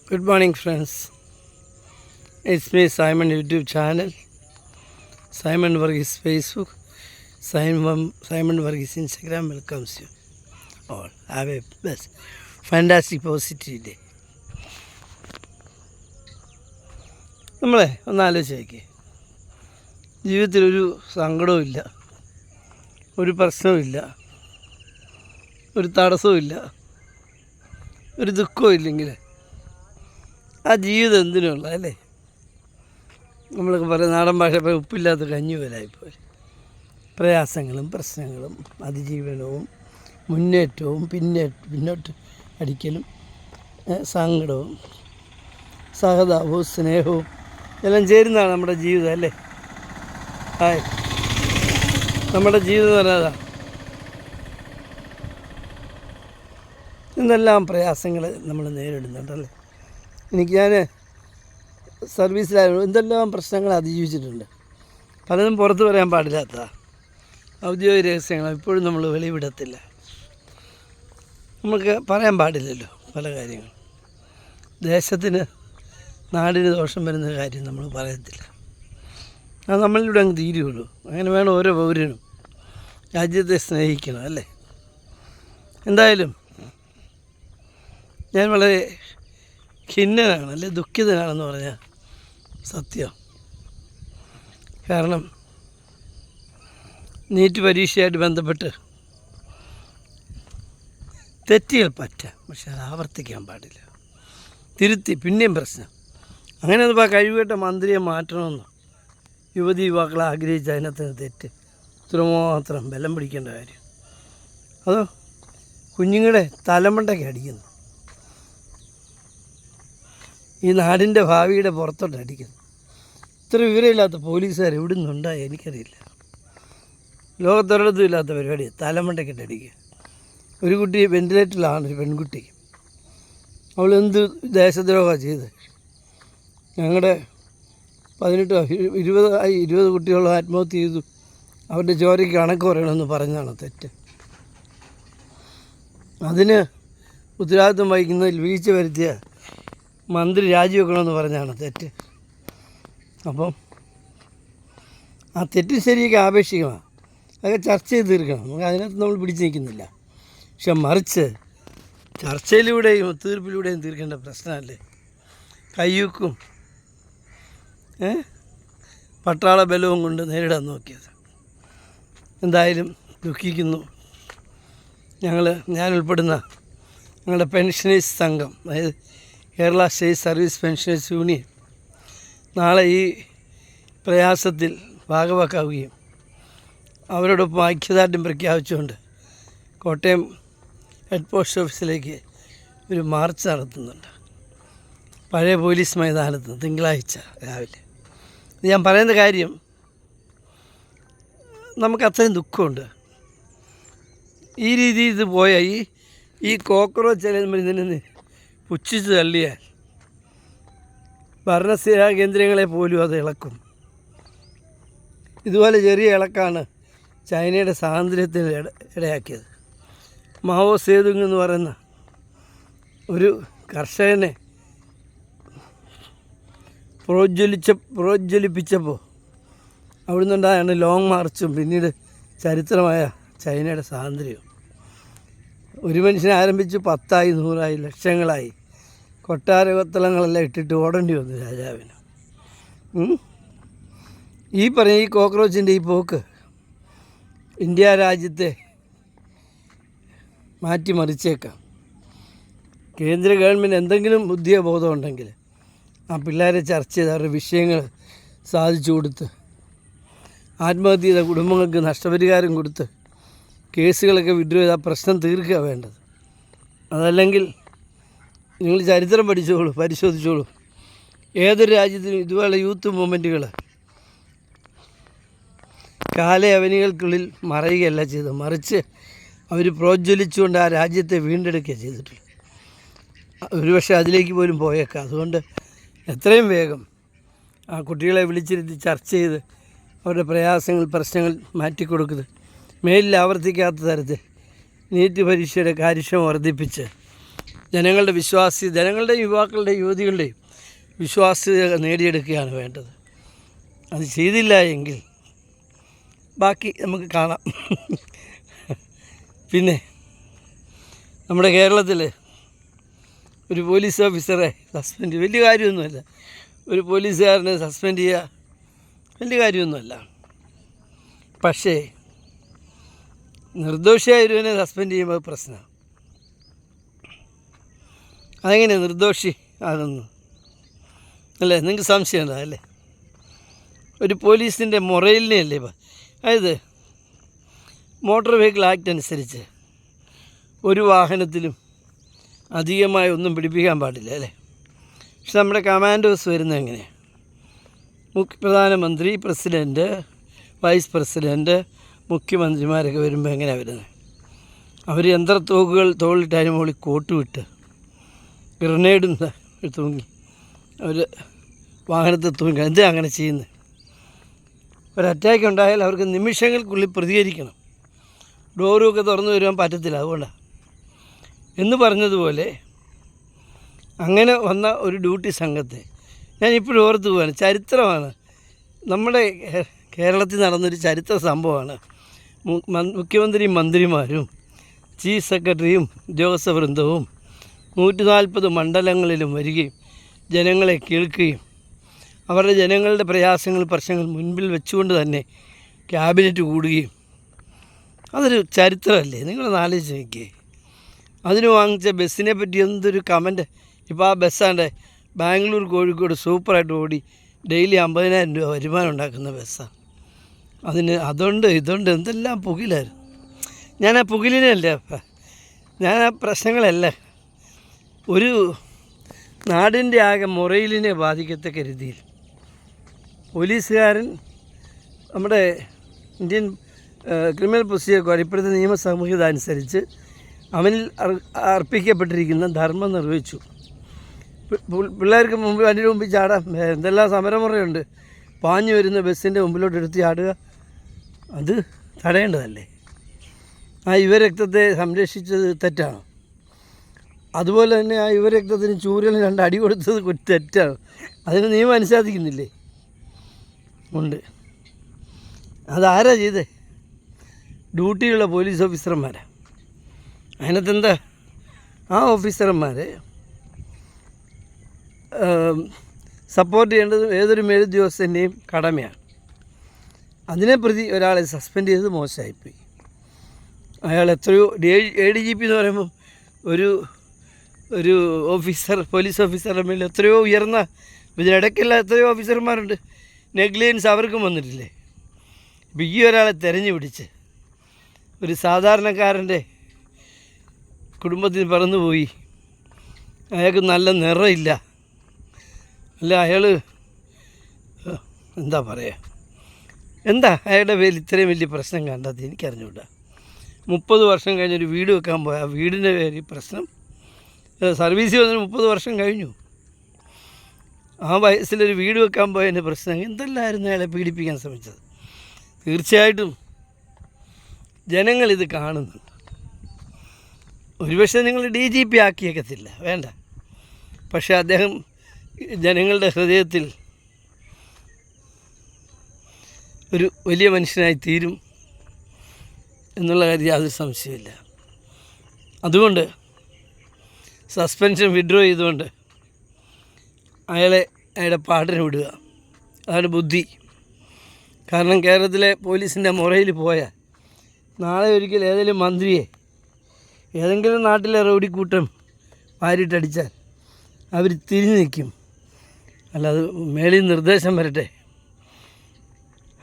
Good morning, friends. It's me, Simon YouTube channel, Simon Varghese Facebook, Simon Varghese Instagram welcomes you all. Have a best, fantastic, positive day. നമ്മളെ ഒന്ന് ആലോചിച്ച് നോക്കി, ജീവിതത്തിലൊരു സങ്കടവും ഇല്ല, ഒരു പ്രശ്നവും, ഒരു തടസ്സവും, ഒരു ദുഃഖവും ഇല്ലെങ്കിൽ ആ ജീവിതം എന്തിനുള്ള അല്ലേ? നമ്മളൊക്കെ പറയും നാടൻ ഭാഷ ഉപ്പില്ലാത്ത കഞ്ഞി വരായിപ്പോൾ. പ്രയാസങ്ങളും പ്രശ്നങ്ങളും അതിജീവനവും മുന്നേറ്റവും പിന്നോട്ട് അടിക്കലും സങ്കടവും സഹതാപവും സ്നേഹവും എല്ലാം ചേരുന്നതാണ് നമ്മുടെ ജീവിതം അല്ലേ? ഹായ്, നമ്മുടെ ജീവിതം എന്ന് പറഞ്ഞാൽ ഇന്നെല്ലാം പ്രയാസങ്ങൾ നമ്മൾ നേരിടുന്നുണ്ടല്ലേ. ഞാൻ സർവീസിലായിരുന്നു, എന്തെല്ലാം പ്രശ്നങ്ങൾ അതിജീവിച്ചിട്ടുണ്ട്. പലതും പുറത്ത് പറയാൻ പാടില്ലാത്ത ഔദ്യോഗിക രഹസ്യങ്ങൾ ഇപ്പോഴും നമ്മൾ വെളിവിടത്തില്ല. നമുക്ക് പറയാൻ പാടില്ലല്ലോ പല കാര്യങ്ങളും. ദേശത്തിന് നാടിന് ദോഷം വരുന്ന കാര്യം നമ്മൾ പറയത്തില്ല. അത് നമ്മളിലൂടെ അങ്ങ് തീരുകയുള്ളൂ. അങ്ങനെ വേണം ഓരോ പൗരനും രാജ്യത്തെ സ്നേഹിക്കണം അല്ലേ? എന്തായാലും ഞാൻ വളരെ ഖിന്നനാണ് അല്ലെ ദുഃഖിതനാണെന്ന് പറഞ്ഞാൽ സത്യം. കാരണം നീറ്റ് പരീക്ഷയായിട്ട് ബന്ധപ്പെട്ട് തെറ്റുകൾ പറ്റാം, പക്ഷെ അത് ആവർത്തിക്കാൻ പാടില്ല. തിരുത്തി പിന്നെയും പ്രശ്നം. അങ്ങനെ ഒന്നും കഴിവുകെട്ട മന്ത്രിയെ മാറ്റണമെന്ന് യുവതി യുവാക്കളെ ആഗ്രഹിച്ച് അതിനകത്ത് തെറ്റ് ഇത്രമാത്രം ബലം പിടിക്കേണ്ട കാര്യം. അതോ കുഞ്ഞുങ്ങളുടെ തലമണ്ടയ്ക്ക് അടിക്കുന്നു, ഈ നാടിൻ്റെ ഭാവിയുടെ പുറത്തോട്ട് അടിക്കുന്നു. ഇത്ര വിവരമില്ലാത്ത പോലീസുകാർ എവിടെ നിന്നുണ്ടായി എനിക്കറിയില്ല. ലോകത്തൊരിടത്തും ഇല്ലാത്ത പരിപാടി തലമണ്ടയ്ക്കിട്ട് അടിക്കുക. ഒരു കുട്ടി വെൻറ്റിലേറ്ററിലാണ്, ഒരു പെൺകുട്ടി. അവൾ എന്ത് ദേശദ്രോഹമാണ് ചെയ്ത്? ഞങ്ങളുടെ 20 കുട്ടികൾ ആത്മഹത്യ ചെയ്തു, അവരുടെ ചോരയ്ക്ക് കണക്ക് പറയണമെന്ന് പറഞ്ഞതാണ് തെറ്റ്. അതിന് ഉത്തരവാദിത്വം വഹിക്കുന്നതിൽ വീഴ്ച വരുത്തിയ മന്ത്രി രാജിവെക്കണമെന്ന് പറഞ്ഞാണ് തെറ്റ്. അപ്പം ആ തെറ്റ് ശരിയൊക്കെ ആപേക്ഷികമാണ്, അതൊക്കെ ചർച്ച ചെയ്ത് തീർക്കണം. നമുക്ക് അതിനകത്ത് നമ്മൾ പിടിച്ച് നിൽക്കുന്നില്ല. പക്ഷെ മറിച്ച് ചർച്ചയിലൂടെയും ഒത്തുതീർപ്പിലൂടെയും തീർക്കേണ്ട പ്രശ്നമല്ലേ കയ്യൂക്കും പട്ടാള ബലവും കൊണ്ട് നേരിടാൻ നോക്കിയത്. എന്തായാലും ദുഃഖിക്കുന്നു. ഞാൻ ഉൾപ്പെടുന്ന ഞങ്ങളുടെ പെൻഷനേഴ്സ് സംഘം, അതായത് Kerala state service pensioners union നാളെ ഈ പ്രയാസത്തിൽ ഭാഗവാക്കാവുകയും അവരോടൊപ്പം ഐക്യദാർഢ്യം പ്രഖ്യാപിച്ചുകൊണ്ട് കോട്ടയം ഹെഡ് പോസ്റ്റ് ഓഫീസിലേക്ക് ഒരു മാർച്ച് നടത്തുന്നുണ്ട്, പഴയ പോലീസ് മൈതാനത്ത് തിങ്കളാഴ്ച രാവിലെ. ഞാൻ പറയുന്ന കാര്യം, നമുക്ക് അത്രയും ദുഃഖമുണ്ട്. ഈ രീതിയിൽ ഇത് പോയാൽ ഈ കോക്രോച്ച് ഇതിനെ പുച്ഛിച്ച് തള്ളിയാൽ ഭരണസ്ഥിരാ കേന്ദ്രങ്ങളെ പോലും അത് ഇളക്കും. ഇതുപോലെ ചെറിയ ഇളക്കാണ് ചൈനയുടെ സ്വാതന്ത്ര്യത്തിന് ഇടയാക്കിയത്. മാവോ സേതുങ് എന്ന് പറയുന്ന ഒരു കർഷകനെ പ്രോജ്വലിപ്പിച്ചപ്പോൾ അവിടെ നിന്നുണ്ടായാണ് ലോങ് മാർച്ചും പിന്നീട് ചരിത്രമായ ചൈനയുടെ സ്വാതന്ത്ര്യവും. ഒരു മനുഷ്യനെ ആരംഭിച്ച് 10ആയി 100ആയി ലക്ഷങ്ങളായി കൊട്ടാരകൊത്തളങ്ങളെല്ലാം ഇട്ടിട്ട് ഓടേണ്ടി വന്നു രാജാവിന്. ഈ കോക്രോച്ചിൻ്റെ ഈ പോക്ക് ഇന്ത്യ രാജ്യത്തെ മാറ്റിമറിച്ചേക്കാം. കേന്ദ്ര ഗവൺമെൻറ് എന്തെങ്കിലും ബുദ്ധിയോ ബോധം ഉണ്ടെങ്കിൽ ആ പിള്ളേരെ ചർച്ച ചെയ്ത് അവരുടെ വിഷയങ്ങൾ സാധിച്ചു കൊടുത്ത് ആത്മഹത്യ ചെയ്ത കുടുംബങ്ങൾക്ക് നഷ്ടപരിഹാരം കൊടുത്ത് കേസുകളൊക്കെ വിഡ്രോ ചെയ്ത് ആ പ്രശ്നം തീർക്കുക വേണ്ടത്. അതല്ലെങ്കിൽ നിങ്ങൾ ചരിത്രം പരിശോധിച്ചോളൂ. ഏതൊരു രാജ്യത്തിനും ഇതുപോലെ യൂത്ത് മൂവ്മെൻറ്റുകൾ കാലയവനികൾക്കുള്ളിൽ മറയുകയല്ല ചെയ്തത്, മറിച്ച് അവർ പ്രോജ്വലിച്ചുകൊണ്ട് ആ രാജ്യത്തെ വീണ്ടെടുക്കുക ചെയ്തിട്ടുള്ളത്. ഒരുപക്ഷെ അതിലേക്ക് പോലും പോയേക്കാം. അതുകൊണ്ട് എത്രയും വേഗം ആ കുട്ടികളെ വിളിച്ചിരുത്തി ചർച്ച ചെയ്ത് അവരുടെ പ്രശ്നങ്ങൾ മാറ്റിക്കൊടുക്കുന്നത് മേലിൽ ആവർത്തിക്കാത്ത തരത്തിൽ നീറ്റ് പരീക്ഷയുടെ കാര്യക്ഷമം വർദ്ധിപ്പിച്ച് ജനങ്ങളുടെയും യുവാക്കളുടെയും യുവതികളുടെയും വിശ്വാസ്യത നേടിയെടുക്കുകയാണ് വേണ്ടത്. അത് ചെയ്തില്ല എങ്കിൽ ബാക്കി നമുക്ക് കാണാം. പിന്നെ നമ്മുടെ കേരളത്തിൽ ഒരു പോലീസ് ഓഫീസറെ സസ്പെൻഡ് വലിയ കാര്യമൊന്നുമല്ല. ഒരു പോലീസുകാരനെ സസ്പെൻഡ് ചെയ്യുക വലിയ കാര്യമൊന്നുമല്ല. പക്ഷേ നിർദോഷിയായവനെ സസ്പെൻഡ് ചെയ്യുമ്പോൾ പ്രശ്നമാണ്. അതെങ്ങനെ നിർദോഷി ആണെന്ന് അല്ലേ നിങ്ങൾക്ക് സംശയം ഉണ്ടോ? അല്ലേ, ഒരു പോലീസിൻ്റെ മൊറലിനെ അല്ലേ. അതായത് മോട്ടോർ വെഹിക്കിൾ ആക്ട് അനുസരിച്ച് ഒരു വാഹനത്തിലും അധികമായി ഒന്നും പിടിപ്പിക്കാൻ പാടില്ല അല്ലേ. പക്ഷെ നമ്മുടെ കമാൻഡോസ് വരുന്നത് എങ്ങനെയാണ്? പ്രധാനമന്ത്രി, പ്രസിഡൻറ്റ്, വൈസ് പ്രസിഡൻറ്റ്, മുഖ്യമന്ത്രിമാരൊക്കെ വരുമ്പോൾ എങ്ങനെയാണ് വരുന്നത്? അവർ യന്ത്രത്തോക്കുകൾ തോളിട്ട് അതിന് മുകളിൽ കോട്ട് വിട്ട് ഗ്രനേഡും തൂങ്ങി അവർ വാഹനത്തിൽ തൂങ്ങി. എന്തിനാണ് അങ്ങനെ ചെയ്യുന്നത്? ഒരു അറ്റാക്ക് ഉണ്ടായാൽ അവർക്ക് നിമിഷങ്ങൾക്കുള്ളിൽ പ്രതികരിക്കണം. ഡോറുമൊക്കെ തുറന്നു വരുവാൻ പറ്റത്തില്ല. അതുകൊണ്ടാണ് എന്ന് പറഞ്ഞതുപോലെ അങ്ങനെ വന്ന ഒരു ഡ്യൂട്ടി സംഘത്തെ ഞാനിപ്പോഴും ഓർത്ത് പോവാണ്. ചരിത്രമാണ്. നമ്മുടെ കേരളത്തിൽ നടന്നൊരു ചരിത്ര സംഭവമാണ്. മുഖ്യമന്ത്രിയും മന്ത്രിമാരും ചീഫ് സെക്രട്ടറിയും ഉദ്യോഗസ്ഥ വൃന്ദവും 140 മണ്ഡലങ്ങളിലും വരികയും ജനങ്ങളെ കേൾക്കുകയും ജനങ്ങളുടെ പ്രയാസങ്ങൾ, പ്രശ്നങ്ങൾ മുൻപിൽ വെച്ചുകൊണ്ട് തന്നെ ക്യാബിനറ്റ് കൂടുകയും അതൊരു ചരിത്രമല്ലേ? നിങ്ങളൊന്ന് ആലോചിച്ച് നോക്കിയേ. അതിന് വാങ്ങിച്ച ബസ്സിനെ പറ്റി എന്തൊരു കമൻറ്റ്. ഇപ്പോൾ ആ ബസ്സാണ്ട് ബാംഗ്ലൂർ കോഴിക്കോട് സൂപ്പറായിട്ട് ഓടി ഡെയിലി 50,000 രൂപ വരുമാനം ഉണ്ടാക്കുന്ന ബസ്സാണ്. അതുകൊണ്ട് ഇതുകൊണ്ട് എന്തെല്ലാം പുകിലായിരുന്നു. ഞാൻ ആ പുകിലിനല്ല, ഞാൻ ആ പ്രശ്നങ്ങളല്ല, ഒരു നാടിൻ്റെ ആകെ മൊറയിലിനെ ബാധിക്കത്തക്ക രീതിയിൽ പോലീസുകാരൻ നമ്മുടെ ഇന്ത്യൻ ക്രിമിനൽ പ്രൊസീജിയർ കോഡ് ഇപ്പോഴത്തെ നിയമസംഹിത അനുസരിച്ച് അവനിൽ അർപ്പിക്കപ്പെട്ടിരിക്കുന്ന ധർമ്മം നിർവഹിച്ചു. പിള്ളേർക്ക് മുമ്പ് അതിൻ്റെ മുമ്പിൽ ചാടാം. എന്തെല്ലാം സമരമുറയുണ്ട്. പാഞ്ഞു വരുന്ന ബസ്സിൻ്റെ മുമ്പിലോട്ട് എടുത്ത് ചാടുക, അത് തടയേണ്ടതല്ലേ? ആ യുവരക്തത്തെ സംരക്ഷിച്ചത് തെറ്റാണ്. അതുപോലെ തന്നെ ആ യുവരക്തത്തിന് ചൂരലിന് 2 അടി കൊടുത്തത് തെറ്റാണ്. അതിന് നിയമം അനുശാസിക്കുന്നില്ലേ? ഉണ്ട്. അതാരാ ചെയ്തേ? ഡ്യൂട്ടിയുള്ള പോലീസ് ഓഫീസർമാരാണ്. അതിനകത്തെന്താ, ആ ഓഫീസർമാരെ സപ്പോർട്ട് ചെയ്യേണ്ടത് ഏതൊരു മേലുദ്യോഗസ്ഥൻ്റെയും കടമയാണ്. അതിനെ പ്രതി ഒരാളെ സസ്പെൻഡ് ചെയ്തത് മോശമായിപ്പോയി. അയാൾ എത്രയോ ADGP എന്ന് പറയുമ്പം ഒരു ഓഫീസർ, പോലീസ് ഓഫീസറുടെ മേലിൽ എത്രയോ ഉയർന്ന, ഇതിനിടയ്ക്കെല്ലാം എത്രയോ ഓഫീസർമാരുണ്ട്. നെഗ്ലിജൻസ് അവർക്കും വന്നിട്ടില്ലേ? ഇപ്പോൾ ഈ ഒരാളെ തെരഞ്ഞു പിടിച്ച് ഒരു സാധാരണക്കാരൻ്റെ കുടുംബത്തിൽ പറന്നുപോയി, അയാൾക്ക് നല്ല നിറമില്ല, അല്ല അയാൾ എന്താ പറയുക, എന്താ അയാളുടെ പേരിൽ ഇത്രയും വലിയ പ്രശ്നം കണ്ടത് എനിക്കറിഞ്ഞൂടാ. 30 വർഷം കഴിഞ്ഞൊരു വീട് വെക്കാൻ പോയ ആ വീടിൻ്റെ പേരിൽ പ്രശ്നം. സർവീസ് വന്നിട്ട് 30 വർഷം കഴിഞ്ഞു. ആ വയസ്സിലൊരു വീട് വെക്കാൻ പോയതിൻ്റെ പ്രശ്നം. എന്തെല്ലാമായിരുന്നു അയാളെ പീഡിപ്പിക്കാൻ ശ്രമിച്ചത്? തീർച്ചയായിട്ടും ജനങ്ങളിത് കാണുന്നുണ്ട്. ഒരുപക്ഷെ നിങ്ങൾ DGP ആക്കിയേക്കത്തില്ല, വേണ്ട. പക്ഷേ അദ്ദേഹം ജനങ്ങളുടെ ഹൃദയത്തിൽ ഒരു വലിയ മനുഷ്യനായി തീരും എന്നുള്ള കാര്യം യാതൊരു സംശയമില്ല. അതുകൊണ്ട് സസ്പെൻഷൻ വിഡ്രോ ചെയ്തുകൊണ്ട് അയാളുടെ പാട്ടിന് വിടുക, അതാണ് ബുദ്ധി. കാരണം കേരളത്തിലെ പോലീസിൻ്റെ മുറയിൽ പോയാൽ നാളെ ഒരിക്കൽ ഏതെങ്കിലും മന്ത്രിയെ ഏതെങ്കിലും നാട്ടിലെ റൗഡിക്കൂട്ടം വാരിട്ടടിച്ചാൽ അവർ തിരിഞ്ഞു നിൽക്കും. അല്ലാതെ മേളിൽ നിർദ്ദേശം വരട്ടെ,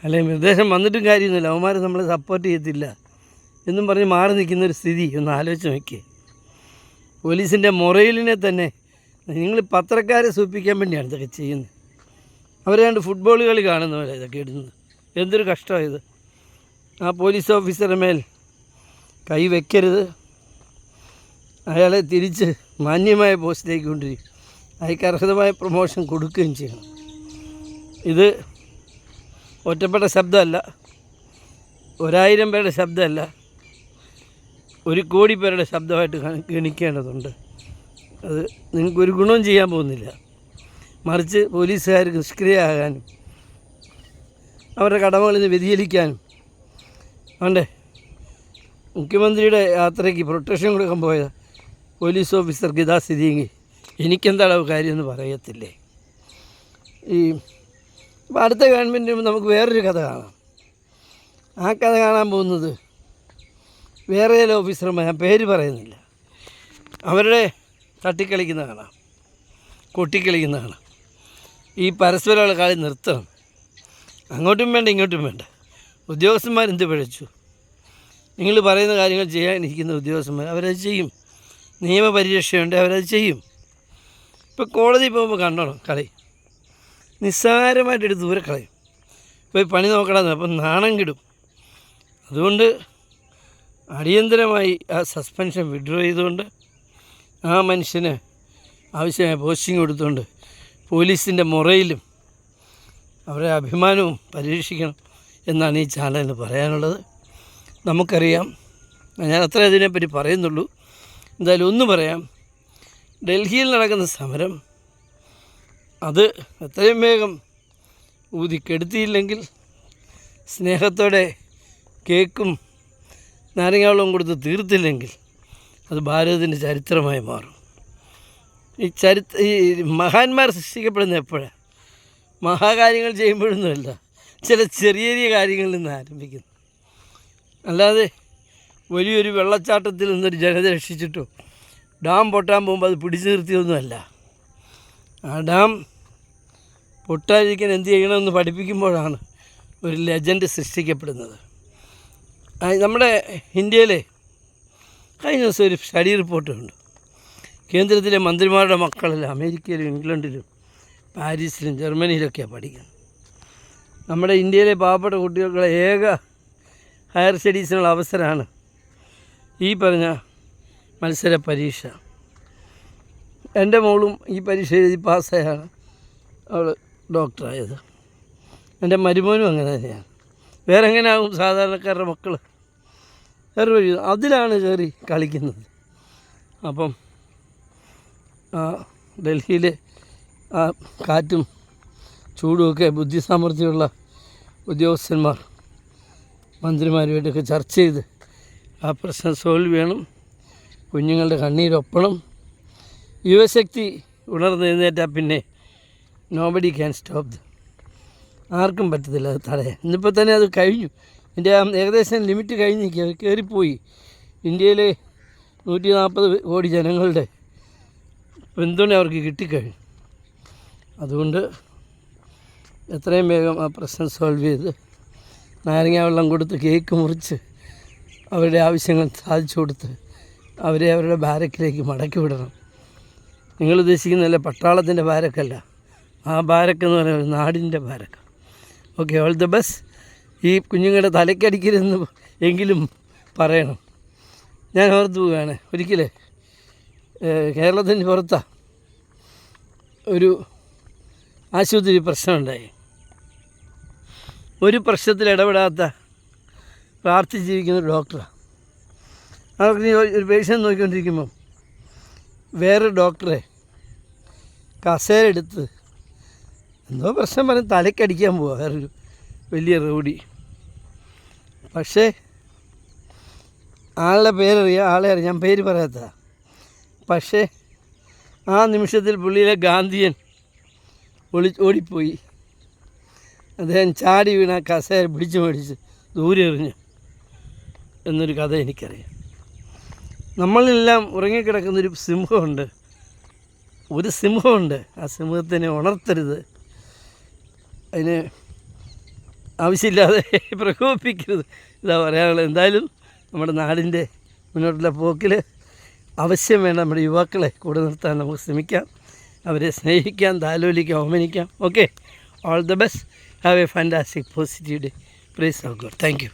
അല്ലെങ്കിൽ നിർദ്ദേശം വന്നിട്ടും കാര്യമൊന്നുമില്ല, അവന്മാർ നമ്മളെ സപ്പോർട്ട് ചെയ്യത്തില്ല എന്നും പറഞ്ഞ് മാറി നിൽക്കുന്നൊരു സ്ഥിതി ഒന്ന് ആലോചിച്ച് നോക്കിയേ. പോലീസിൻ്റെ മൊറയിലിനെ തന്നെ നിങ്ങൾ പത്രക്കാരെ സൂപ്പിക്കാൻ വേണ്ടിയാണ് ഇതൊക്കെ ചെയ്യുന്നത്. അവരാണ്ട് ഫുട്ബോൾ കളി കാണുന്ന പോലെ ഇതൊക്കെ ഇടുന്നത്. എന്തൊരു കഷ്ടമായത്. ആ പോലീസ് ഓഫീസറുടെ മേൽ കൈ വയ്ക്കരുത്. അയാളെ തിരിച്ച് മാന്യമായ പോസ്റ്റിലേക്ക് കൊണ്ടുവരും. അയാൾക്ക് അർഹതമായ പ്രൊമോഷൻ കൊടുക്കുകയും ചെയ്യണം. ഇത് ഒറ്റപ്പെട്ട ശബ്ദമല്ല, 1000 പേരുടെ ശബ്ദമല്ല, 1 കോടി പേരുടെ ശബ്ദമായിട്ട് ഗണിക്കേണ്ടതുണ്ട്. അത് നിങ്ങൾക്കൊരു ഗുണവും ചെയ്യാൻ പോകുന്നില്ല. മറിച്ച് പോലീസുകാർക്ക് നിഷ്ക്രിയമാകാനും അവരുടെ കടമകളിൽ നിന്ന് വ്യതിചലിക്കാനും വേണ്ടേ. മുഖ്യമന്ത്രിയുടെ യാത്രയ്ക്ക് പ്രൊട്ടക്ഷൻ കൊടുക്കാൻ പോയ പോലീസ് ഓഫീസർക്ക് ഇതാ സ്ഥിതിയെങ്കിൽ എനിക്കെന്താണ് കാര്യമെന്ന് പറയത്തില്ലേ. ഇപ്പോൾ അടുത്ത ഗവൺമെൻറ് നമുക്ക് വേറൊരു കഥ കാണാം. ആ കഥ കാണാൻ പോകുന്നത് വേറെ ചില ഓഫീസർമാർ, ഞാൻ പേര് പറയുന്നില്ല, അവരുടെ തട്ടിക്കളിക്കുന്ന കാണാം, കൊട്ടിക്കളിക്കുന്ന കാണാം. ഈ പരസ്പരമുള്ള കളി നിർത്തണം. അങ്ങോട്ടും വേണ്ട ഇങ്ങോട്ടും വേണ്ട. ഉദ്യോഗസ്ഥന്മാരെന്ത് പിഴച്ചു? നിങ്ങൾ പറയുന്ന കാര്യങ്ങൾ ചെയ്യാനിരിക്കുന്ന ഉദ്യോഗസ്ഥന്മാർ അവരത് ചെയ്യും. നിയമപരിരക്ഷയുണ്ട്, അവരത് ചെയ്യും. ഇപ്പോൾ കോടതി പോകുമ്പോൾ കണ്ടോണം കളി, നിസ്സാരമായിട്ടെടുത്ത് ദൂരെ കളയും. പോയി പണി നോക്കണമെന്ന് അപ്പം നാണം കിടും. അതുകൊണ്ട് അടിയന്തരമായി ആ സസ്പെൻഷൻ വിഡ്രോ ചെയ്തുകൊണ്ട് ആ മനുഷ്യന് ആവശ്യമായ പോസ്റ്റിംഗ് കൊടുത്തുകൊണ്ട് പോലീസിൻ്റെ മുറയിലും അവരുടെ അഭിമാനവും പരിരക്ഷിക്കണം എന്നാണ് ഈ ചാനലിന് പറയാനുള്ളത്. നമുക്കറിയാം, ഞാൻ അത്ര ഇതിനെപ്പറ്റി പറയുന്നുള്ളൂ. എന്തായാലും ഒന്ന് പറയാം, ഡൽഹിയിൽ നടക്കുന്ന സമരം അത് എത്രയും വേഗം ഊതിക്കെടുത്തിയില്ലെങ്കിൽ, സ്നേഹത്തോടെ കേക്കും നാരങ്ങാവെള്ളവും കൊടുത്ത് തീർത്തില്ലെങ്കിൽ അത് ഭാരതത്തിൻ്റെ ചരിത്രമായി മാറും. ഈ മഹാന്മാർ സൃഷ്ടിക്കപ്പെടുന്ന എപ്പോഴാണ്? മഹാകാര്യങ്ങൾ ചെയ്യുമ്പോഴൊന്നുമല്ല, ചില ചെറിയ ചെറിയ കാര്യങ്ങളിൽ നിന്ന് ആരംഭിക്കുന്നു. അല്ലാതെ വലിയൊരു വെള്ളച്ചാട്ടത്തിൽ നിന്നൊരു ജനത രക്ഷിച്ചിട്ടോ ഡാം പൊട്ടാൻ പോകുമ്പോൾ അത് പിടിച്ചു നിർത്തിയൊന്നുമല്ല. ആ ഡാം പൊട്ടാതിരിക്കാൻ എന്ത് ചെയ്യണമെന്ന് പഠിപ്പിക്കുമ്പോഴാണ് ഒരു ലെജൻഡ് സൃഷ്ടിക്കപ്പെടുന്നത്. നമ്മുടെ ഇന്ത്യയിലെ കഴിഞ്ഞ ദിവസം ഒരു സ്റ്റഡി റിപ്പോർട്ടുണ്ട്. കേന്ദ്രത്തിലെ മന്ത്രിമാരുടെ മക്കളെല്ലാം അമേരിക്കയിലും ഇംഗ്ലണ്ടിലും പാരീസിലും ജർമ്മനിയിലൊക്കെയാണ് പഠിക്കുന്നത്. നമ്മുടെ ഇന്ത്യയിലെ പാവപ്പെട്ട കുട്ടികൾക്കുള്ള ഏക ഹയർ സ്റ്റഡീസിനുള്ള അവസരമാണ് ഈ പറഞ്ഞ മത്സര പരീക്ഷ. എൻ്റെ മോളും ഈ പരീക്ഷ എഴുതി പാസ്സായാണ് അവൾ ഡോക്ടറായത്. എൻ്റെ മരുമോനും അങ്ങനെ തന്നെയാണ്. വേറെ എങ്ങനെയാകും സാധാരണക്കാരുടെ മക്കൾ? വേറെ വഴി അതിലാണ് കയറി കളിക്കുന്നത്. അപ്പം ഡൽഹിയിലെ ആ കാറ്റും ചൂടുമൊക്കെ ബുദ്ധിസാമർഥ്യമുള്ള ഉദ്യോഗസ്ഥന്മാർ മന്ത്രിമാരുമായിട്ടൊക്കെ ചർച്ച ചെയ്ത് ആ പ്രശ്നം സോൾവ് ചെയ്യണം. കുഞ്ഞുങ്ങളുടെ കണ്ണീരൊപ്പണം. യുവശക്തി ഉണർന്നെഴുന്നേറ്റാൽ പിന്നെ നോബഡി ക്യാൻ സ്റ്റോപ്പ്. ആർക്കും പറ്റത്തില്ല അത് തടയാൻ. ഇന്നിപ്പോൾ തന്നെ അത് കഴിഞ്ഞു. എൻ്റെ ഏകദേശം ലിമിറ്റ് കഴിഞ്ഞ് കയറിപ്പോയി. ഇന്ത്യയിലെ 140 കോടി ജനങ്ങളുടെ പിന്തുണ അവർക്ക് കിട്ടിക്കഴിഞ്ഞു. അതുകൊണ്ട് എത്രയും വേഗം ആ പ്രശ്നം സോൾവ് ചെയ്ത് നാരങ്ങ വെള്ളം കൊടുത്ത് കേക്ക് മുറിച്ച് അവരുടെ ആവശ്യങ്ങൾ സാധിച്ചു കൊടുത്ത് അവരെ അവരുടെ ബാരക്കിലേക്ക് മടക്കി വിടണം. നിങ്ങൾ ഉദ്ദേശിക്കുന്നതല്ല പട്ടാളത്തിൻ്റെ ബാരക്കല്ല, ആ ബാരക്കെന്ന് പറയുന്നത് നാടിൻ്റെ ബാരക്ക. Okay, all the best. ഈ കുഞ്ഞുങ്ങളുടെ തലയ്ക്കടിക്കരുതെന്ന് എങ്കിലും പറയണം. ഞാൻ ഓർത്ത് പോവുകയാണ്, ഒരിക്കലേ കേരളത്തിന് പുറത്താണ് ഒരു ആശുപത്രി പ്രശ്നമുണ്ടായി. ഒരു പ്രശ്നത്തിൽ ഇടപെടാത്ത പ്രാർത്ഥിച്ച് ജീവിക്കുന്ന ഒരു ഡോക്ടറാണ്. അവർക്ക് ഒരു പേഷ്യൻ്റ് നോക്കിക്കൊണ്ടിരിക്കുമ്പം വേറൊരു ഡോക്ടറെ കസേര എടുത്ത് എന്തോ പ്രശ്നം പറഞ്ഞ് തലയ്ക്കടിക്കാൻ പോവുക വേറൊരു വലിയ റൗഡി. പക്ഷേ ആളുടെ പേരറിയാം, ആളെ അറിയാം, ഞാൻ പേര് പറയാത്ത. പക്ഷേ ആ നിമിഷത്തിൽ പുള്ളിയിലെ ഗാന്ധിയൻ ഓടിപ്പോയി. അദ്ദേഹം ചാടി വീണ കസേര പിടിച്ച് മേടിച്ച് ദൂരെ എറിഞ്ഞു എന്നൊരു കഥ എനിക്കറിയാം. നമ്മളെല്ലാം ഉറങ്ങിക്കിടക്കുന്നൊരു സിംഹമുണ്ട്, ഒരു സിംഹമുണ്ട്. ആ സിംഹത്തിനെ ഉണർത്തരുത്, അതിന് ആവശ്യമില്ലാതെ പ്രകോപിപ്പിക്കരുത്. ഇതാ പറയാനുള്ളത്. എന്തായാലും നമ്മുടെ നാടിൻ്റെ മുന്നോട്ടുള്ള പോക്കിൽ അവശ്യം വേണ്ട നമ്മുടെ യുവാക്കളെ കൂടെ നിർത്താൻ നമുക്ക് ശ്രമിക്കാം. അവരെ സ്നേഹിക്കാം, താലോലിക്കാം, ഓമനിക്കാം. Okay, all the best. Have a fantastic positive day. Praise of God. Thank U.